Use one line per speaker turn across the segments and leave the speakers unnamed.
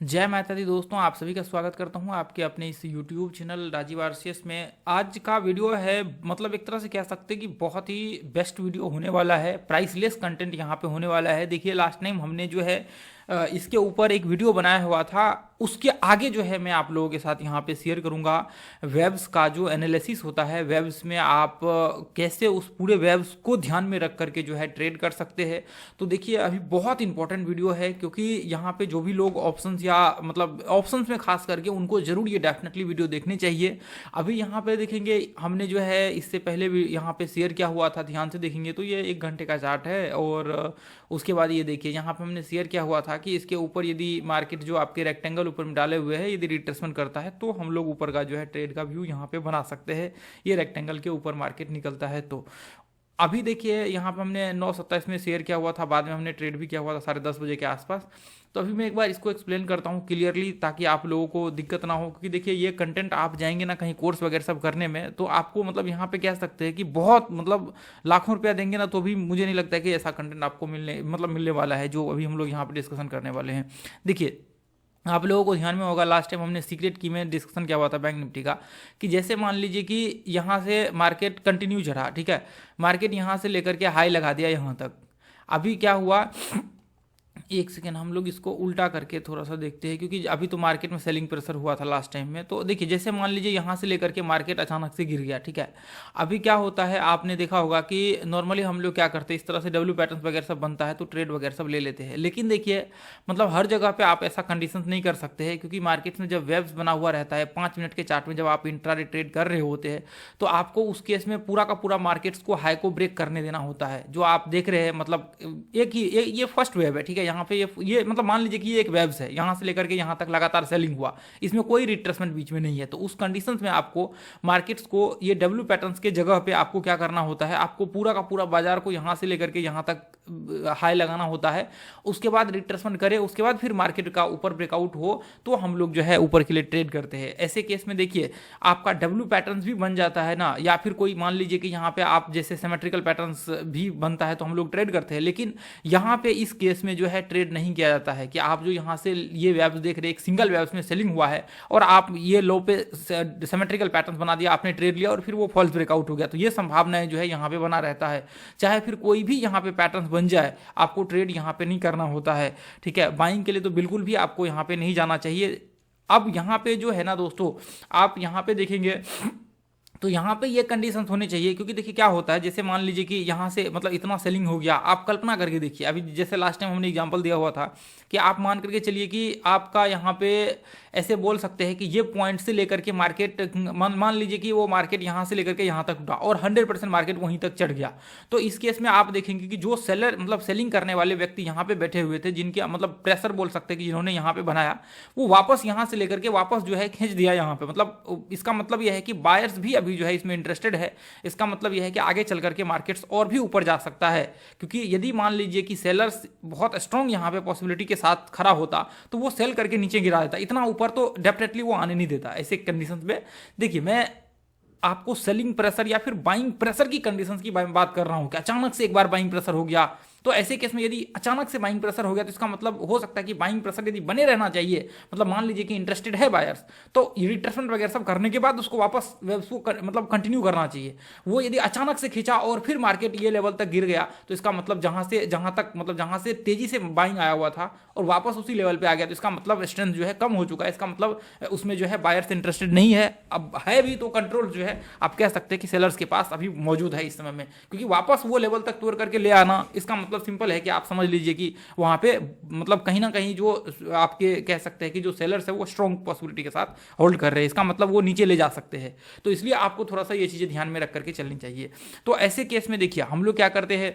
जय माता दी दोस्तों, आप सभी का स्वागत करता हूं आपके अपने इस YouTube चैनल राजीव आरसीएस में। आज का वीडियो है मतलब एक तरह से कह सकते हैं कि बहुत ही बेस्ट वीडियो होने वाला है। प्राइसलेस कंटेंट यहां पे होने वाला है। देखिए लास्ट टाइम हमने जो है इसके ऊपर एक वीडियो बनाया हुआ था, उसके आगे जो है मैं आप लोगों के साथ यहाँ पे शेयर करूँगा वेब्स का जो एनालिसिस होता है। वेब्स में आप कैसे उस पूरे वेब्स को ध्यान में रख करके जो है ट्रेड कर सकते हैं। तो देखिए अभी बहुत इंपॉर्टेंट वीडियो है, क्योंकि यहाँ पे जो भी लोग ऑप्शंस या मतलब ऑप्शंस में खास करके उनको जरूर ये डेफिनेटली वीडियो देखनी चाहिए। अभी यहाँ पे देखेंगे हमने जो है इससे पहले भी यहाँ पे शेयर किया हुआ था, ध्यान से देखेंगे तो ये 1 घंटे का चार्ट है। और उसके बाद ये देखिए यहाँ पे हमने शेयर किया हुआ था कि इसके ऊपर यदि मार्केट जो आपके रेक्टेंगल ऊपर में डाले हुए हैं यदि रिट्रेसमेंट करता है तो हम लोग ऊपर का जो है ट्रेड का व्यू यहाँ पे बना सकते हैं। ये रेक्टेंगल के ऊपर मार्केट निकलता है तो अभी देखिए यहाँ पे हमने 9:27 में शेयर किया हुआ था, बाद में हमने ट्रेड भी किया हुआ था 10:30 बजे के आसपास। तो अभी मैं एक बार इसको एक्सप्लेन करता हूँ क्लियरली, ताकि आप लोगों को दिक्कत ना हो। क्योंकि देखिए ये कंटेंट आप जाएंगे ना कहीं कोर्स वगैरह सब करने में, तो आपको मतलब यहाँ पे कह सकते हैं कि बहुत मतलब लाखों रुपया देंगे ना तो भी मुझे नहीं लगता है कि ऐसा कंटेंट आपको मिलने वाला है जो अभी हम लोग यहाँ पे डिस्कशन करने वाले हैं। देखिए आप लोगों को ध्यान में होगा लास्ट टाइम हमने सीक्रेट की में डिस्कशन किया हुआ था बैंक निफ्टी का, कि जैसे मान लीजिए कि यहाँ से मार्केट कंटिन्यू चढ़ा, ठीक है, मार्केट यहाँ से लेकर के हाई लगा दिया यहाँ तक। अभी क्या हुआ, एक सेकेंड हम लोग इसको उल्टा करके थोड़ा सा देखते हैं, क्योंकि अभी तो मार्केट में सेलिंग प्रेशर हुआ था लास्ट टाइम में। तो देखिए जैसे मान लीजिए यहाँ से लेकर के मार्केट अचानक से गिर गया, ठीक है। अभी क्या होता है आपने देखा होगा कि नॉर्मली हम लोग क्या करते हैं, इस तरह से डब्ल्यू पैटर्न वगैरह सब बनता है तो ट्रेड वगैरह सब ले लेते हैं। लेकिन देखिए मतलब हर जगह पे आप ऐसा कंडीशन नहीं कर सकते हैं, क्योंकि मार्केट में जब वेब्स बना हुआ रहता है 5 मिनट के चार्ट में, जब आप इंट्राडे ट्रेड कर रहे होते हैं तो आपको उस केस में पूरा का पूरा मार्केट्स को हाई को ब्रेक करने देना होता है। जो आप देख रहे हैं मतलब एक ही ये फर्स्ट वेव है, ठीक है। यहाँ पे ये मतलब मान लीजिए कि ये एक वेव्स है, यहाँ से लेकर के यहाँ तक लगातार सेलिंग हुआ, इसमें कोई रिट्रेसमेंट बीच में नहीं है। तो उस कंडीशंस में आपको मार्केट्स को ये डब्ल्यू पैटर्न्स के जगह पे आपको क्या करना होता है, आपको पूरा का पूरा बाजार को यहाँ से लेकर के यहाँ तक हाई लगाना होता है। उसके बाद रिट्रेसमेंट करे, उसके बाद फिर मार्केट का ऊपर ब्रेकआउट हो तो हम लोग जो है ऊपर के लिए ट्रेड करते हैं। ऐसे केस में देखिए आपका डब्ल्यू पैटर्न्स भी बन जाता है ना, या फिर कोई मान लीजिए कि यहाँ पे आप जैसे सिमेट्रिकल पैटर्न्स भी बनता है तो हम लोग ट्रेड करते हैं। लेकिन यहाँ पे इस केस में जो है ट्रेड नहीं किया जाता है, कि आप जो यहाँ से ये वेब्स देख रहे हैं एक सिंगल वेब्स में सेलिंग हुआ है और आप ये लो पे सिमेट्रिकल पैटर्न बना दिया, आपने ट्रेड लिया और फिर वो फॉल्स ब्रेकआउट हो गया। तो ये संभावनाएं जो है यहाँ पे बना रहता है। चाहे फिर कोई भी यहाँ पे पैटर्न बन जाए, आपको ट्रेड यहाँ पे नहीं करना होता है, ठीक है। बाइंग के लिए तो बिल्कुल भी आपको यहाँ पे नहीं जाना चाहिए। अब यहाँ पे जो है ना दोस्तों, आप यहाँ पे देखेंगे तो यहाँ पे ये कंडीशंस होने चाहिए। क्योंकि देखिए क्या होता है, जैसे मान लीजिए कि यहाँ से मतलब इतना सेलिंग हो गया, आप कल्पना करके देखिए, अभी जैसे लास्ट टाइम हमने एग्जांपल दिया हुआ था कि आप मान करके चलिए कि आपका यहाँ पे ऐसे बोल सकते हैं कि ये पॉइंट से लेकर के मार्केट मान लीजिए कि वो मार्केट यहाँ से लेकर के यहाँ तक उठा और 100% मार्केट वहीं तक चढ़ गया। तो इस केस में आप देखेंगे कि जो सेलर मतलब सेलिंग करने वाले व्यक्ति यहाँ पे बैठे हुए थे, जिनके मतलब प्रेशर बोल सकते हैं कि जिन्होंने यहाँ पे बनाया, वो वापस यहाँ से लेकर के वापस जो है खींच दिया यहाँ पे। मतलब इसका मतलब यह है कि बायर्स भी अभी जो है इसमें इंटरेस्टेड है। इसका मतलब यह है कि आगे चल करके मार्केट्स और भी ऊपर जा सकता है, क्योंकि यदि मान लीजिए कि सेलर्स बहुत स्ट्रॉन्ग यहाँ पे पॉसिबिलिटी के साथ खड़ा होता तो वो सेल करके नीचे गिरा देता, इतना ऊपर तो डेफिनेटली वो आने नहीं देता। ऐसे कंडीशंस में देखिए मैं आपको सेलिंग प्रेशर या फिर बाइंग प्रेशर की कंडीशंस की बात कर रहा हूं कि अचानक से एक बार बाइंग प्रेशर हो गया। तो ऐसे केस में यदि अचानक से बाइंग प्रेशर हो गया तो इसका मतलब हो सकता है कि बाइंग प्रेशर यदि बने रहना चाहिए, मतलब मान लीजिए कि इंटरेस्टेड है बायर्स, तो रिट्रेसमेंट वगैरह सब करने के बाद उसको वापस उसको मतलब कंटिन्यू करना चाहिए। वो यदि अचानक से खींचा और फिर मार्केट ये लेवल तक गिर गया तो इसका मतलब जहां से तेजी से बाइंग आया हुआ था और वापस उसी लेवल पे आ गया, तो इसका मतलब स्ट्रेंथ जो है कम हो चुका है। इसका मतलब उसमें जो है बायर्स इंटरेस्टेड नहीं है। अब है भी तो कंट्रोल जो है आप कह सकते हैं कि सेलर्स के पास अभी मौजूद है इस समय में, क्योंकि वापस वो लेवल तक तोड़ करके ले आना, इसका मतलब सिंपल है कि आप समझ लीजिए कि वहां पे मतलब कहीं ना कहीं जो आपके कह सकते हैं कि जो सेलर्स है वो स्ट्रॉन्ग पॉसिबिलिटी के साथ होल्ड कर रहे हैं, इसका मतलब वो नीचे ले जा सकते हैं। तो इसलिए आपको थोड़ा सा ये चीजें ध्यान में रख करके चलनी चाहिए। तो ऐसे केस में देखिए हम लोग क्या करते हैं,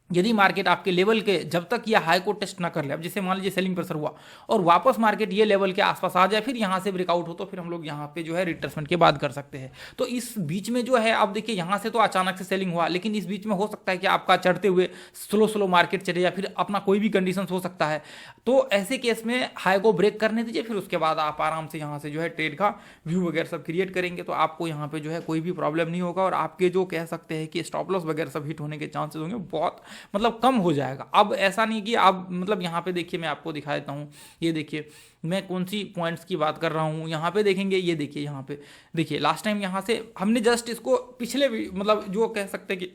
यदि मार्केट आपके लेवल के जब तक ये हाई को टेस्ट ना कर ले, अब जैसे मान लीजिए सेलिंग प्रेशर हुआ और वापस मार्केट ये लेवल के आसपास आ जाए, फिर यहाँ से ब्रेकआउट हो, तो फिर हम लोग यहाँ पे जो है रिट्रेसमेंट के बाद कर सकते हैं। तो इस बीच में जो है अब देखिए यहाँ से तो अचानक से सेलिंग हुआ, लेकिन इस बीच में हो सकता है कि आपका चढ़ते हुए स्लो मार्केट चले या फिर अपना कोई भी कंडीशन हो सकता है। तो ऐसे केस में हाई को ब्रेक करने दीजिए, फिर उसके बाद आप आराम से यहाँ से जो है ट्रेड का व्यू वगैरह सब क्रिएट करेंगे, तो आपको यहाँ पे जो है कोई भी प्रॉब्लम नहीं होगा और आपके जो कह सकते हैं कि स्टॉप लॉस वगैरह सब हिट होने के चांसेस होंगे बहुत मतलब कम हो जाएगा। अब ऐसा नहीं कि अब मतलब यहाँ पे देखिए मैं आपको दिखा देता हूँ, ये देखिए मैं कौन सी पॉइंट्स की बात कर रहा हूँ। यहाँ पे देखेंगे, ये देखिए यहाँ पे देखिए लास्ट टाइम यहाँ से हमने जस्ट इसको पिछले मतलब जो कह सकते हैं कि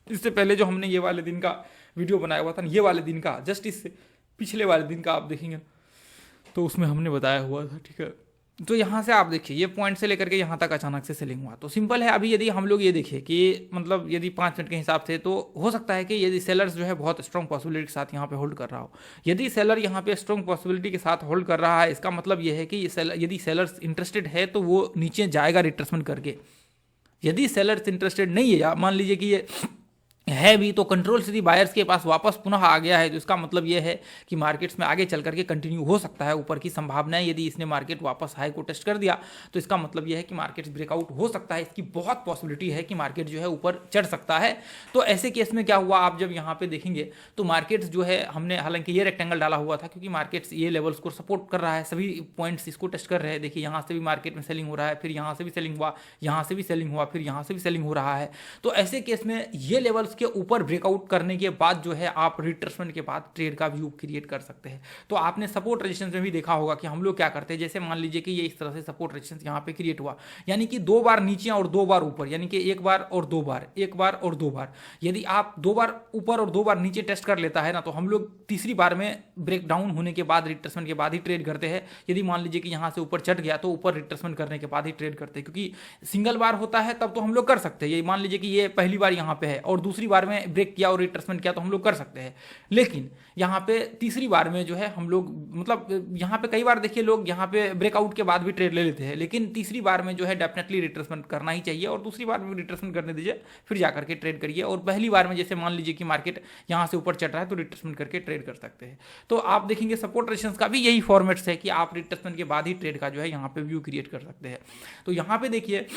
इससे पहले जो हमने ये वाले दिन का वीडियो बनाया हुआ था ना, ये वाले दिन का जस्ट इससे पिछले वाले दिन का आप देखेंगे तो उसमें हमने बताया हुआ था, ठीक है। तो यहाँ से आप देखिए ये पॉइंट से लेकर के यहाँ तक अचानक से सेलिंग हुआ। तो सिंपल है, अभी यदि हम लोग ये देखिए कि मतलब यदि 5 मिनट के हिसाब से तो हो सकता है कि यदि सेलर्स जो है बहुत स्ट्रॉन्ग पॉसिबिलिटी के साथ यहाँ पे होल्ड कर रहा हो। यदि सेलर यहाँ पे स्ट्रॉन्ग पॉसिबिलिटी के साथ होल्ड कर रहा है, इसका मतलब ये है कि यदि सेलर्स इंटरेस्टेड है तो वो नीचे जाएगा रिट्रेसमेंट करके। यदि सेलर्स इंटरेस्टेड नहीं है, या मान लीजिए कि ये है भी तो कंट्रोल यदि बायर्स के पास वापस पुनः आ गया है, तो इसका मतलब यह है कि मार्केट्स में आगे चल करके कंटिन्यू हो सकता है ऊपर की संभावना है। यदि इसने मार्केट वापस हाई को टेस्ट कर दिया तो इसका मतलब यह है कि मार्केट्स ब्रेकआउट हो सकता है, इसकी बहुत पॉसिबिलिटी है कि मार्केट जो है ऊपर चढ़ सकता है। तो ऐसे केस में क्या हुआ, आप जब यहाँ पे देखेंगे तो मार्केट्स जो है हमने हालांकि ये रेक्टेंगल डाला हुआ था क्योंकि मार्केट्स ये लेवल्स को सपोर्ट कर रहा है, सभी पॉइंट्स इसको टेस्ट कर रहे हैं। देखिए यहाँ से भी मार्केट में सेलिंग हो रहा है, फिर यहाँ से भी सेलिंग हुआ, यहाँ से भी सेलिंग हुआ, फिर यहाँ से भी सेलिंग हो रहा है। तो ऐसे केस में ये लेवल्स के ऊपर ब्रेकआउट करने के बाद जो है आप रिट्रेसमेंट के बाद ट्रेड का व्यू क्रिएट कर सकते हैं। तो आपने सपोर्ट रेजिस्टेंस में भी देखा होगा कि हम लोग क्या करते हैं, जैसे मान लीजिए कि ये इस तरह से सपोर्ट रेजिस्टेंस यहाँ पे क्रिएट हुआ, यानी कि 2 बार नीचे और 2 बार ऊपर, यानी कि 1 बार और 2 बार, 1 बार और 2 बार। यदि आप 2 बार ऊपर और 2 बार नीचे टेस्ट कर लेता है ना, तो हम लोग तीसरी बार में ब्रेक डाउन होने के बाद रिट्रेसमेंट के बाद ही ट्रेड करते हैं। यदि मान लीजिए कि यहाँ से ऊपर चढ़ गया तो ऊपर रिट्रेसमेंट करने के बाद ही ट्रेड करते हैं, क्योंकि सिंगल बार होता है तब तो हम लोग कर सकते हैं। ये मान लीजिए कि ये पहली बार यहाँ पे है और दूसरी बार में ब्रेक किया और रिट्रेसमेंट किया तो हम लोग कर सकते हैं। लेकिन यहाँ पे तीसरी बार में जो है हम लोग मतलब यहाँ पे कई बार देखिए लोग यहाँ पे ब्रेकआउट के बाद भी ट्रेड ले लेते हैं, लेकिन तीसरी बार में जो है डेफिनेटली रिट्रेसमेंट करना ही चाहिए और दूसरी बार में रिट्रेसमेंट करने दीजिए, फिर जाकर के ट्रेड करिए। और पहली बार में जैसे मान लीजिए कि मार्केट यहाँ से ऊपर चढ़ रहा है तो रिट्रेसमेंट करके ट्रेड कर सकते हैं। तो आप देखेंगे सपोर्ट रेजिस्टेंस का भी यही फॉर्मेट्स है कि आप रिट्रेसमेंट के बाद ही ट्रेड का जो है यहाँ पे व्यू क्रिएट कर सकते हैं। तो यहाँ पे देखिए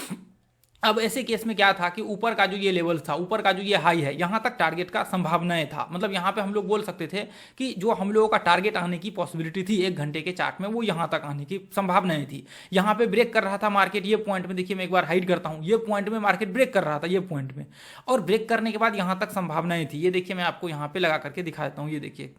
अब ऐसे केस में क्या था कि ऊपर का जो ये लेवल था, ऊपर का जो ये हाई है, यहाँ तक टारगेट का संभावनाएं था। मतलब यहाँ पे हम लोग बोल सकते थे कि जो हम लोगों का टारगेट आने की पॉसिबिलिटी थी 1 घंटे के चार्ट में, वो यहाँ तक आने की संभावनाएं थी। यहाँ पे ब्रेक कर रहा था मार्केट, ये पॉइंट में देखिए मैं एक बार हाइड करता हूँ, ये पॉइंट में मार्केट ब्रेक कर रहा था, ये पॉइंट में, और ब्रेक करने के बाद यहाँ तक संभावनाएं थी। ये देखिए मैं आपको यहाँ पे लगा करके दिखा देता हूँ, ये देखिए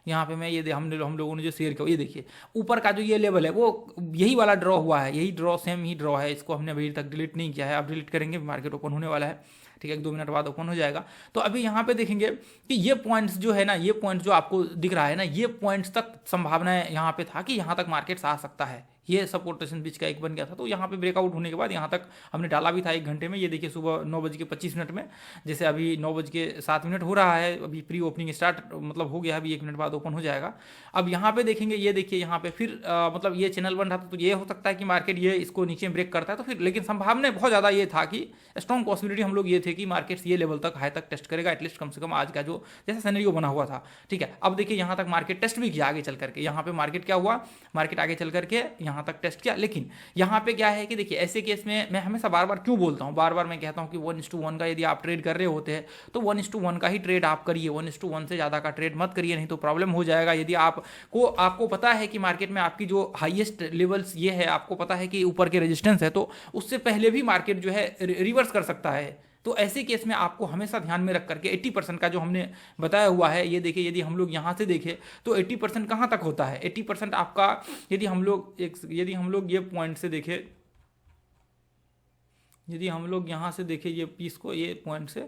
यहाँ पे मैं ये हम लोगों ने जो शेयर किया, ये देखिए ऊपर का जो ये लेवल है वो यही वाला ड्रॉ हुआ है, यही ड्रॉ सेम ही ड्रॉ है। इसको हमने अभी तक डिलीट नहीं किया है, अब डिलीट करेंगे, मार्केट ओपन होने वाला है, ठीक है, 1-2 मिनट बाद ओपन हो जाएगा। तो अभी यहाँ पे देखेंगे कि ये पॉइंट्स जो है ना, ये पॉइंट जो आपको दिख रहा है ना, ये पॉइंट्स तक संभावनाएं यहाँ पे था कि यहाँ तक मार्केट्स आ सकता है। ये सपोर्ट रेजिस्टेंस बीच का एक बन गया था, तो यहाँ पे ब्रेकआउट होने के बाद यहाँ तक हमने डाला भी था 1 घंटे में। ये देखिए सुबह 9:25 में, जैसे अभी 9:07 हो रहा है, अभी प्री ओपनिंग स्टार्ट मतलब हो गया, अभी 1 मिनट बाद ओपन हो जाएगा। अब यहाँ पे देखेंगे, ये देखिए यहाँ पे फिर मतलब ये चैनल बन रहा था, तो ये हो सकता है कि मार्केट ये इसको नीचे ब्रेक करता है तो फिर, लेकिन संभावना बहुत ज़्यादा ये था कि स्ट्रॉन्ग पॉसिबिलिटी हम लोग ये थे कि मार्केट्स ये लेवल तक हाई तक टेस्ट करेगा, एटलीस्ट कम से कम आज का जो जैसा सिनेरियो बना हुआ था, ठीक है। अब देखिए यहाँ तक मार्केट टेस्ट भी किया आगे चल करके, यहाँ पे मार्केट क्या हुआ, मार्केट आगे चल करके यहाँ तक टेस्ट किया। लेकिन यहाँ पे क्या है कि देखिए ऐसे केस में मैं हमेशा बार बार क्यों बोलता हूँ, बार बार मैं कहता हूँ कि 1:1 का यदि आप ट्रेड कर रहे होते हैं तो 1:1 का ही ट्रेड आप करिए, 1:1 से ज़्यादा का ट्रेड मत करिए, नहीं तो प्रॉब्लम हो जाएगा। यदि आपको पता है कि मार्केट में आपकी जो हाईएस्ट लेवल्स ये है, आपको पता है कि ऊपर के रेजिस्टेंस है, तो उससे पहले भी मार्केट जो है रिवर्स कर सकता है। तो ऐसे केस में आपको हमेशा ध्यान में रख करके 80% का जो हमने बताया हुआ है, ये देखिए यदि हम लोग यहाँ से देखें तो 80% कहाँ तक होता है, 80% आपका यदि हम लोग ये पॉइंट से देखें, यदि हम लोग यहाँ से देखें ये पीस को, ये पॉइंट से,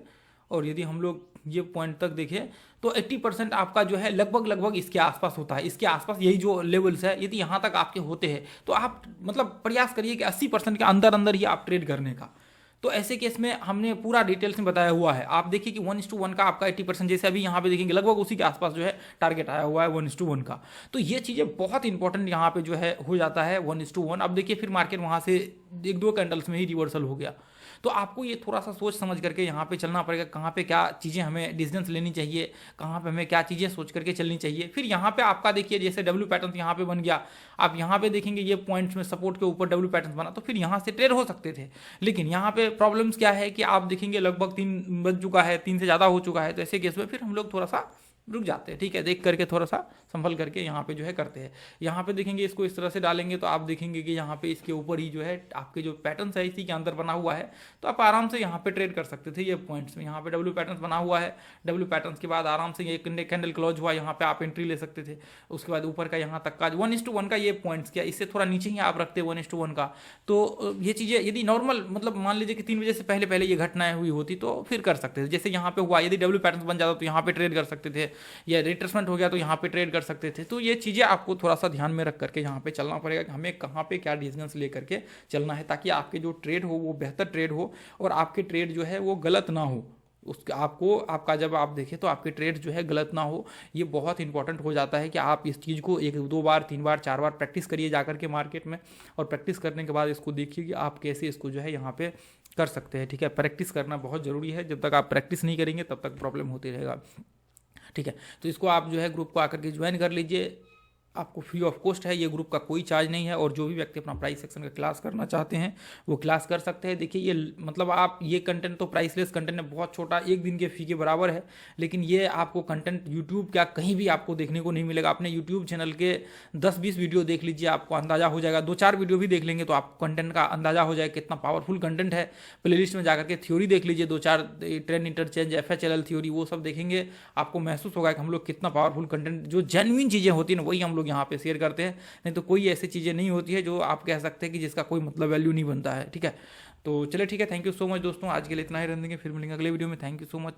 और यदि हम लोग ये पॉइंट तक देखें तो 80% आपका जो है लगभग इसके आसपास होता है। इसके आसपास यही जो लेवल्स है, यदि यहाँ तक आपके होते हैं तो आप मतलब प्रयास करिए कि 80% के अंदर ही आप ट्रेड करने का। तो ऐसे केस में हमने पूरा डिटेल्स में बताया हुआ है। आप देखिए कि 1:1 का आपका 80%, जैसे अभी यहाँ पे देखेंगे लगभग उसी के आसपास जो है टारगेट आया हुआ है 1:1 का। तो ये चीज़ें बहुत इंपॉर्टेंट यहाँ पे जो है हो जाता है 1:1। अब देखिए फिर मार्केट वहाँ से 1-2 कैंडल्स में ही रिवर्सल हो गया। तो आपको ये थोड़ा सा सोच समझ करके यहाँ पे चलना पड़ेगा, कहाँ पे क्या चीज़ें हमें डिसीजंस लेनी चाहिए, कहाँ पे हमें क्या चीज़ें सोच करके चलनी चाहिए। फिर यहाँ पे आपका देखिए जैसे डब्ल्यू पैटर्न यहाँ पे बन गया, आप यहाँ पे देखेंगे ये पॉइंट्स में सपोर्ट के ऊपर डब्ल्यू पैटर्न बना, तो फिर यहाँ से ट्रेड हो सकते थे। लेकिन यहाँ पे प्रॉब्लम्स क्या है कि आप देखेंगे लगभग 3 बज चुका है, 3 से ज़्यादा हो चुका है, तो ऐसे केस में फिर हम लोग थोड़ा सा रुक जाते हैं। ठीक है, देख करके थोड़ा सा संभल करके यहाँ पे जो है करते हैं। यहाँ पे देखेंगे इसको इस तरह से डालेंगे तो आप देखेंगे कि यहाँ पे इसके ऊपर ही जो है आपके जो पैटर्न है इसी के अंदर बना हुआ है, तो आप आराम से यहाँ पे ट्रेड कर सकते थे। ये पॉइंट्स में यहाँ पे डब्ल्यू पैटर्न बना हुआ है, डब्ल्यू पैटर्न के बाद आराम से ये कैंडल क्लोज हुआ, यहाँ पे आप एंट्री ले सकते थे। उसके बाद ऊपर का यहाँ तक का 1:1 का ये पॉइंट्स किया, इससे थोड़ा नीचे ही आप रखते 1:1 का, तो ये चीज़ें यदि नॉर्मल मतलब मान लीजिए कि 3 बजे से पहले पहले ये घटनाएं हुई होती तो फिर कर सकते थे। जैसे यहाँ पे हुआ, यदि डब्ल्यू पैटर्न बन जाता तो यहाँ पे ट्रेड कर सकते थे, या रिट्रेसमेंट हो गया तो यहाँ पे ट्रेड कर सकते थे। तो ये चीज़ें आपको थोड़ा सा ध्यान में रख करके यहाँ पे चलना पड़ेगा कि हमें कहाँ पे क्या डिसीजंस ले करके चलना है, ताकि आपके जो ट्रेड हो वो बेहतर ट्रेड हो और आपके ट्रेड जो है वो गलत ना हो। उसका आपको आपका जब आप देखें तो आपके ट्रेड जो है गलत ना हो, ये बहुत इंपॉर्टेंट हो जाता है कि आप इस चीज़ को 1-2 बार 3 बार 4 बार प्रैक्टिस करिए जाकर के मार्केट में, और प्रैक्टिस करने के बाद इसको देखिए कि आप कैसे इसको जो है यहाँ पे कर सकते हैं। ठीक है, प्रैक्टिस करना बहुत ज़रूरी है, जब तक आप प्रैक्टिस नहीं करेंगे तब तक प्रॉब्लम होती रहेगा। ठीक है, तो इसको आप जो है ग्रुप को आकर के ज्वाइन कर लीजिए, आपको फ्री ऑफ कॉस्ट है, ये ग्रुप का कोई चार्ज नहीं है। और जो भी व्यक्ति अपना प्राइस सेक्शन का क्लास करना चाहते हैं वो क्लास कर सकते हैं। देखिए ये मतलब आप ये कंटेंट तो प्राइसलेस कंटेंट है, बहुत छोटा, 1 दिन के फी के बराबर है, लेकिन ये आपको कंटेंट यूट्यूब क्या कहीं भी आपको देखने को नहीं मिलेगा। अपने यूट्यूब चैनल के 10-20 वीडियो देख लीजिए, आपको अंदाजा हो जाएगा। 2-4 वीडियो भी देख लेंगे तो आपको कंटेंट का अंदाजा हो जाएगा कितना पावरफुल कंटेंट है। प्लेलिस्ट में जाकर के थ्योरी देख लीजिए, 2-4 ट्रेंड इंटरचेंज, FHLL थ्योरी, वो सब देखेंगे, आपको महसूस होगा कि हम लोग कितना पावरफुल कंटेंट, जो जेन्युइन चीज़ें होती हैं ना वही हम लोग यहाँ पे शेयर करते हैं। नहीं तो कोई ऐसी चीज़ें नहीं होती है जो आप कह सकते हैं कि जिसका कोई मतलब वैल्यू नहीं बनता है। ठीक है, तो चलिए ठीक है, थैंक यू सो मच दोस्तों, आज के लिए इतना ही रहने देंगे, फिर मिलेंगे अगले वीडियो में। Thank you so much.